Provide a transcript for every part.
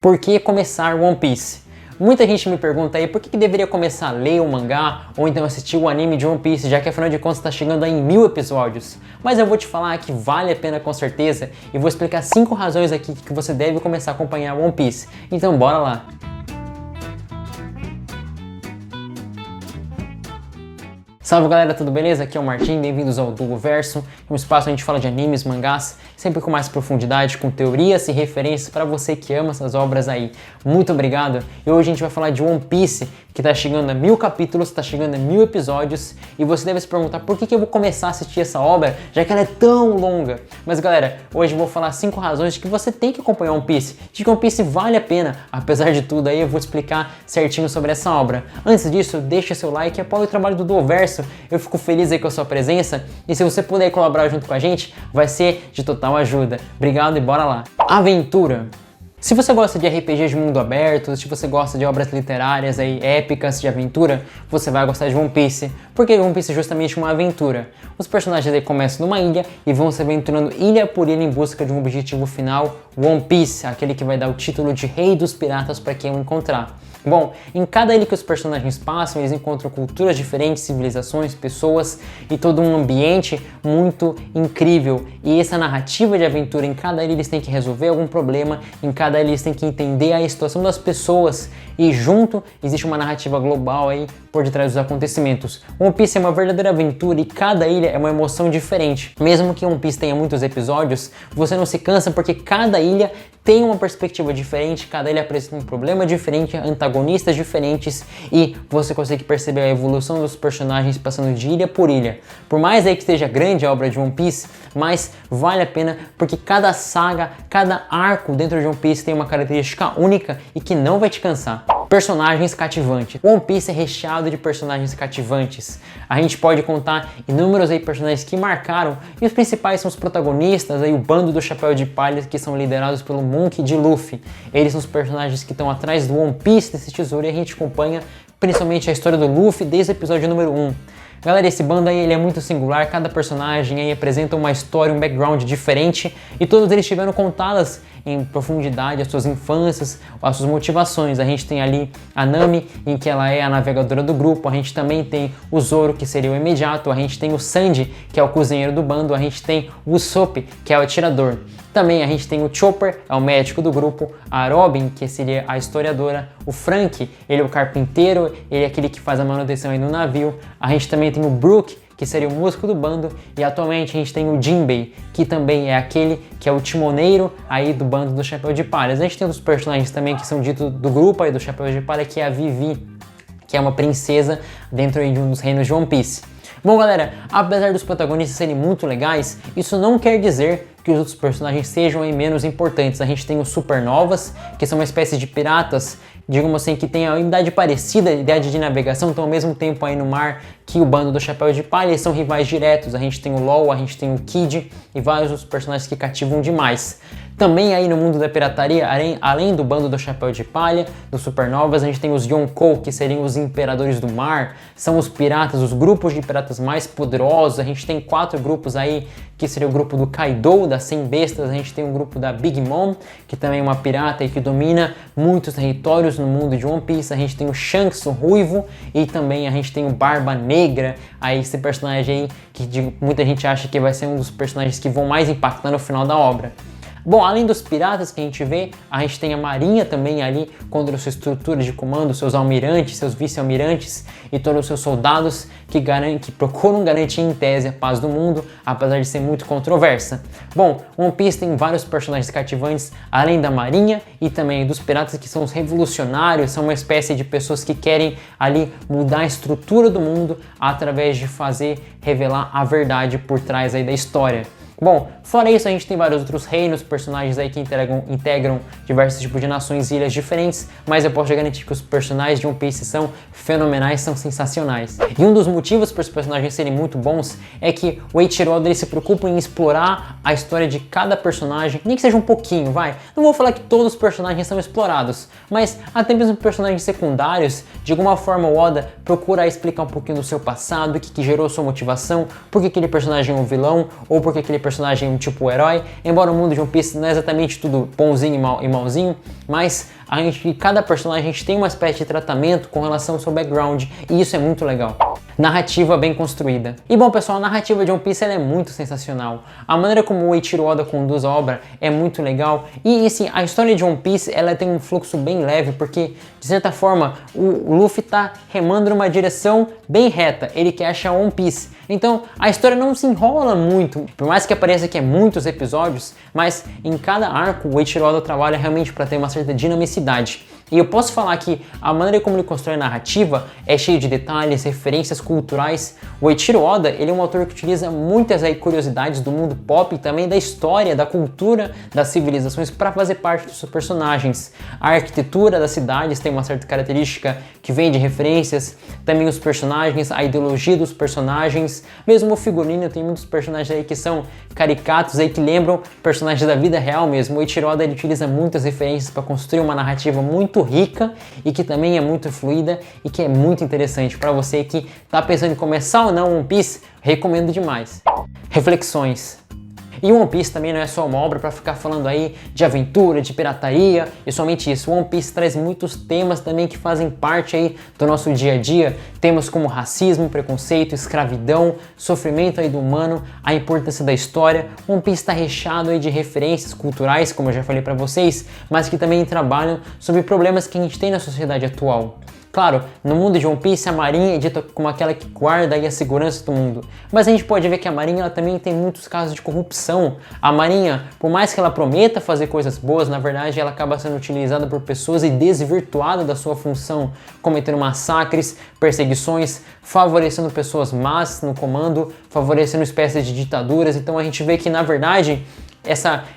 Por que começar One Piece? Muita gente me pergunta aí por que deveria começar a ler o mangá ou então assistir o anime de One Piece, já que afinal de contas está chegando aí em 1000 episódios. Mas eu vou te falar que vale a pena com certeza e vou explicar 5 razões aqui que você deve começar a acompanhar One Piece. Então bora lá! Salve galera, tudo beleza? Aqui é o Martin, bem-vindos ao Duoverso, um espaço onde a gente fala de animes, mangás, sempre com mais profundidade, com teorias e referências para você que ama essas obras aí. Muito obrigado! E hoje a gente vai falar de One Piece, que está chegando a 1000 capítulos, está chegando a 1000 episódios, e você deve se perguntar por que eu vou começar a assistir essa obra, já que ela é tão longa. Mas galera, hoje eu vou falar 5 razões de que você tem que acompanhar One Piece, de que One Piece vale a pena, apesar de tudo aí eu vou explicar certinho sobre essa obra. Antes disso, deixa seu like e apoie o trabalho do Duoverso. Eu fico feliz aí com a sua presença e se você puder colaborar junto com a gente, vai ser de total ajuda. Obrigado e bora lá! Aventura. Se você gosta de RPG de mundo aberto, se você gosta de obras literárias aí, épicas de aventura, você vai gostar de One Piece, porque One Piece é justamente uma aventura. Os personagens aí começam numa ilha e vão se aventurando ilha por ilha em busca de um objetivo final, One Piece, aquele que vai dar o título de Rei dos Piratas para quem o encontrar. Bom, em cada ilha que os personagens passam, eles encontram culturas diferentes, civilizações, pessoas e todo um ambiente muito incrível. E essa narrativa de aventura, em cada ilha eles têm que resolver algum problema, em cada ilha eles têm que entender a situação das pessoas e junto existe uma narrativa global aí por detrás dos acontecimentos. One Piece é uma verdadeira aventura e cada ilha é uma emoção diferente. Mesmo que One Piece tenha muitos episódios, você não se cansa porque cada ilha tem uma perspectiva diferente, cada ilha apresenta um problema diferente, antagonistas diferentes e você consegue perceber a evolução dos personagens passando de ilha por ilha. Por mais aí que esteja grande a obra de One Piece, mas vale a pena porque cada saga, cada arco dentro de One Piece tem uma característica única e que não vai te cansar. Personagens cativantes. One Piece é recheado de personagens cativantes. A gente pode contar inúmeros aí personagens que marcaram e os principais são os protagonistas, aí o bando do Chapéu de Palha que são liderados pelo Monkey D. Luffy. Eles são os personagens que estão atrás do One Piece, desse tesouro, e a gente acompanha principalmente a história do Luffy desde o episódio número 1. Galera, esse bando aí ele é muito singular, cada personagem aí apresenta uma história, um background diferente e todos eles tiveram contadas em profundidade as suas infâncias, as suas motivações. A gente tem ali a Nami, em que ela é a navegadora do grupo, a gente também tem o Zoro, que seria o imediato, a gente tem o Sanji, que é o cozinheiro do bando, a gente tem o Usopp, que é o atirador. Também a gente tem o Chopper, é o médico do grupo, a Robin, que seria a historiadora, o Frank, ele é o carpinteiro, ele é aquele que faz a manutenção aí no navio, a gente também tem o Brook, que seria o músico do bando, e atualmente a gente tem o Jinbei, que também é aquele que é o timoneiro aí do bando do Chapéu de Palha. A gente tem outros personagens também que são ditos do grupo aí do Chapéu de Palha, que é a Vivi, que é uma princesa dentro aí de um dos reinos de One Piece. Bom galera, apesar dos protagonistas serem muito legais, isso não quer dizer que os outros personagens sejam aí menos importantes. A gente tem os Supernovas, que são uma espécie de piratas, digamos assim, que tem a idade parecida, a idade de navegação, estão ao mesmo tempo aí no mar que o bando do Chapéu de Palha, eles são rivais diretos. A gente tem o LOL, a gente tem o Kid e vários outros personagens que cativam demais. Também aí no mundo da pirataria, além do bando do Chapéu de Palha, dos Supernovas, a gente tem os Yonkou, que seriam os imperadores do mar, são os piratas, os grupos de piratas mais poderosos. A gente tem 4 grupos aí, que seria o grupo do Kaido, das 100 bestas, a gente tem o grupo da Big Mom, que também é uma pirata e que domina muitos territórios no mundo de One Piece. A gente tem o Shanks, o Ruivo, e também a gente tem o Barba Negra, aí esse personagem aí que muita gente acha que vai ser um dos personagens que vão mais impactar no final da obra. Bom, além dos piratas que a gente vê, a gente tem a marinha também ali, com a sua estrutura de comando, seus almirantes, seus vice-almirantes e todos os seus soldados que procuram garantir em tese a paz do mundo, apesar de ser muito controversa. Bom, One Piece tem vários personagens cativantes, além da marinha e também dos piratas, que são os revolucionários, são uma espécie de pessoas que querem ali mudar a estrutura do mundo através de fazer revelar a verdade por trás aí da história. Bom, fora isso a gente tem vários outros reinos, personagens aí que integram diversos tipos de nações e ilhas diferentes, mas eu posso garantir que os personagens de One Piece são fenomenais, são sensacionais. E um dos motivos para os personagens serem muito bons é que o Eiichiro Oda se preocupa em explorar a história de cada personagem, nem que seja um pouquinho, vai. Não vou falar que todos os personagens são explorados, mas até mesmo personagens secundários, de alguma forma o Oda procura explicar um pouquinho do seu passado, o que gerou sua motivação, por que aquele personagem é um vilão, ou por que aquele personagem tipo herói, embora o mundo de One Piece não é exatamente tudo bonzinho e malzinho, mas cada personagem a gente tem uma espécie de tratamento com relação ao seu background, e isso é muito legal. Narrativa bem construída. E bom pessoal, a narrativa de One Piece ela é muito sensacional. A maneira como o Eiichiro Oda conduz a obra é muito legal. E assim, a história de One Piece ela tem um fluxo bem leve, porque de certa forma o Luffy tá remando numa direção bem reta. Ele quer achar One Piece. Então a história não se enrola muito, por mais que pareça que é muitos episódios, mas em cada arco o Eiichiro Oda trabalha realmente para ter uma certa dinamicidade. E eu posso falar que a maneira como ele constrói a narrativa é cheio de detalhes, referências culturais. O Eiichiro Oda, ele é um autor que utiliza muitas curiosidades do mundo pop e também da história, da cultura, das civilizações para fazer parte dos seus personagens. A arquitetura das cidades tem uma certa característica que vem de referências, também os personagens, a ideologia dos personagens, mesmo o figurino, tem muitos personagens aí que são caricatos aí que lembram personagens da vida real mesmo. O Eiichiro Oda ele utiliza muitas referências para construir uma narrativa muito rica e que também é muito fluida e que é muito interessante para você que está pensando em começar ou não One Piece, recomendo demais. Reflexões. E One Piece também não é só uma obra para ficar falando aí de aventura, de pirataria e somente isso. One Piece traz muitos temas também que fazem parte aí do nosso dia a dia. Temas como racismo, preconceito, escravidão, sofrimento aí do humano, a importância da história. One Piece está recheado aí de referências culturais, como eu já falei para vocês, mas que também trabalham sobre problemas que a gente tem na sociedade atual. Claro, no mundo de One Piece a Marinha é dita como aquela que guarda aí a segurança do mundo, mas a gente pode ver que a Marinha ela também tem muitos casos de corrupção. A Marinha, por mais que ela prometa fazer coisas boas, na verdade ela acaba sendo utilizada por pessoas e desvirtuada da sua função, cometendo massacres, perseguições, favorecendo pessoas más no comando, favorecendo espécies de ditaduras. Então a gente vê que na verdade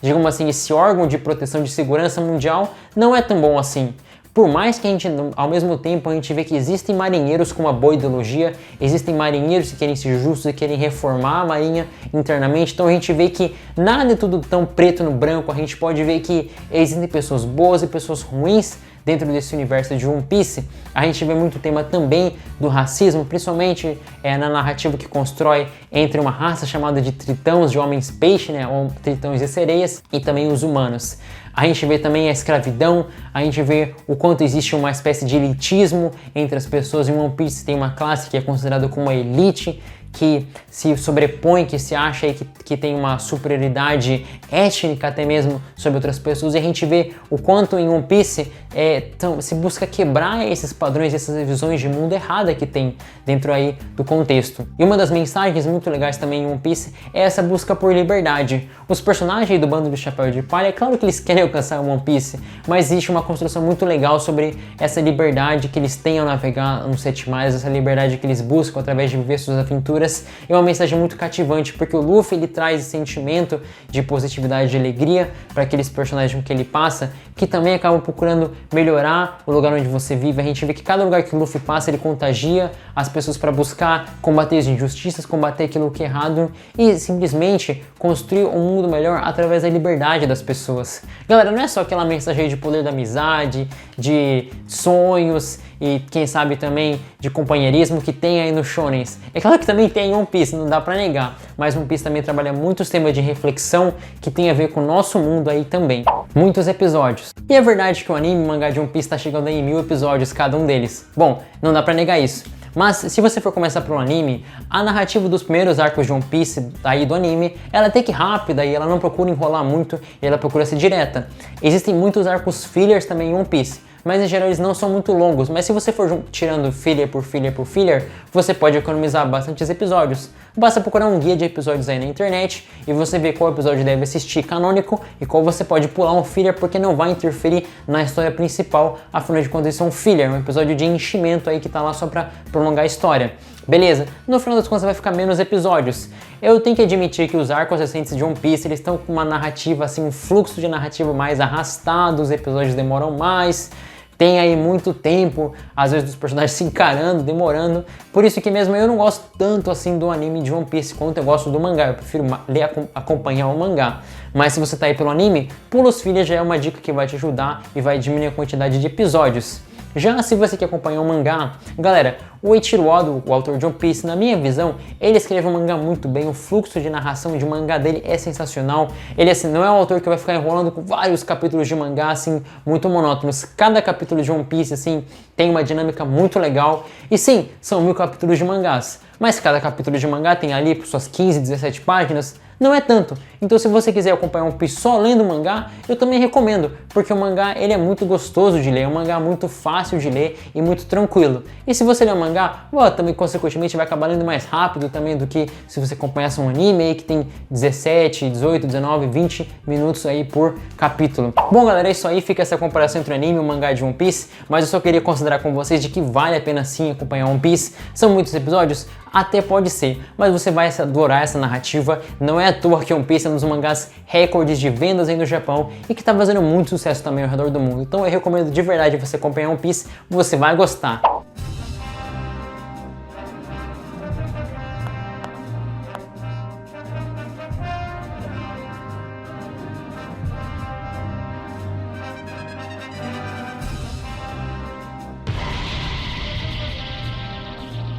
digamos assim, esse órgão de proteção de segurança mundial não é tão bom assim. Por mais que ao mesmo tempo, a gente vê que existem marinheiros com uma boa ideologia, existem marinheiros que querem ser justos e querem reformar a marinha internamente, então a gente vê que nada é tudo tão preto no branco, a gente pode ver que existem pessoas boas e pessoas ruins dentro desse universo de One Piece. A gente vê muito tema também do racismo, principalmente na narrativa que constrói entre uma raça chamada de tritões, de homens peixe, né, ou tritões e sereias, e também os humanos. A gente vê também a escravidão, a gente vê o quanto existe uma espécie de elitismo entre as pessoas. Em One Piece tem uma classe que é considerada como a elite, que se sobrepõe, que se acha aí que tem uma superioridade étnica até mesmo sobre outras pessoas, e a gente vê o quanto em One Piece se busca quebrar esses padrões, essas visões de mundo errada que tem dentro aí do contexto. E uma das mensagens muito legais também em One Piece é essa busca por liberdade. Os personagens aí do bando do Chapéu de Palha, é claro que eles querem alcançar o One Piece, mas existe uma construção muito legal sobre essa liberdade que eles têm ao navegar nos 7 mares, essa liberdade que eles buscam através de viver suas aventuras. É uma mensagem muito cativante, porque o Luffy ele traz esse sentimento de positividade, de alegria para aqueles personagens que ele passa, que também acabam procurando melhorar o lugar onde você vive. A gente vê que cada lugar que o Luffy passa, ele contagia as pessoas para buscar combater as injustiças, combater aquilo que é errado e simplesmente construir um mundo melhor através da liberdade das pessoas. Galera, não é só aquela mensagem de poder da amizade, de sonhos e quem sabe também de companheirismo que tem aí no shonens. É claro que também tem em One Piece, não dá pra negar, mas One Piece também trabalha muitos temas de reflexão que tem a ver com o nosso mundo aí também. Muitos episódios. E é verdade que o anime e o mangá de One Piece tá chegando aí em 1000 episódios cada um deles. Bom, não dá pra negar isso. Mas se você for começar pelo anime, a narrativa dos primeiros arcos de One Piece aí do anime, ela é até que rápida e ela não procura enrolar muito e ela procura ser direta. Existem muitos arcos fillers também em One Piece, mas em geral eles não são muito longos, mas se você for tirando filler por filler por filler, você pode economizar bastantes episódios. Basta procurar um guia de episódios aí na internet e você vê qual episódio deve assistir canônico e qual você pode pular um filler porque não vai interferir na história principal, afinal de contas isso é um filler, um episódio de enchimento aí que tá lá só pra prolongar a história. Beleza, no final das contas vai ficar menos episódios. Eu tenho que admitir que os arcos recentes de One Piece, eles estão com uma narrativa, assim, um fluxo de narrativa mais arrastado, os episódios demoram mais, tem aí muito tempo, às vezes, dos personagens se encarando, demorando. Por isso que mesmo eu não gosto tanto assim do anime de One Piece quanto eu gosto do mangá. Eu prefiro acompanhar o mangá. Mas se você tá aí pelo anime, pula os fillers já é uma dica que vai te ajudar e vai diminuir a quantidade de episódios. Já se você quer acompanhar um mangá, galera, o Eiichiro Oda, o autor de One Piece, na minha visão, ele escreve um mangá muito bem, o fluxo de narração de mangá dele é sensacional. Ele assim, não é um autor que vai ficar enrolando com vários capítulos de mangá assim, muito monótonos. Cada capítulo de One Piece assim, tem uma dinâmica muito legal. E sim, são 1000 capítulos de mangás, mas cada capítulo de mangá tem ali por suas 15, 17 páginas. Não é tanto. Então se você quiser acompanhar One Piece só lendo o mangá, eu também recomendo, porque o mangá ele é muito gostoso de ler, é um mangá muito fácil de ler e muito tranquilo. E se você ler o mangá, também consequentemente vai acabar lendo mais rápido também do que se você acompanhasse um anime aí que tem 17, 18, 19, 20 minutos aí por capítulo. Bom galera, é isso aí, fica essa comparação entre o anime e o mangá de One Piece, mas eu só queria considerar com vocês de que vale a pena sim acompanhar One Piece. São muitos episódios? Até pode ser, mas você vai adorar essa narrativa. Não é à toa que One Piece é um dos mangás recordes de vendas aí no Japão e que está fazendo muito sucesso também ao redor do mundo. Então eu recomendo de verdade você acompanhar One Piece, você vai gostar.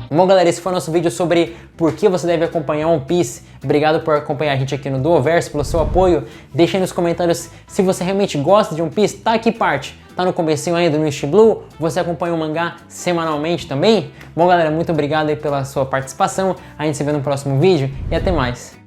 Bom galera, esse foi o nosso vídeo sobre por que você deve acompanhar One Piece. Obrigado por acompanhar a gente aqui no Duoverso, pelo seu apoio. Deixa aí nos comentários se você realmente gosta de One Piece, tá aqui parte. Tá no comecinho ainda no East Blue, você acompanha o mangá semanalmente também? Bom galera, muito obrigado aí pela sua participação. A gente se vê no próximo vídeo e até mais.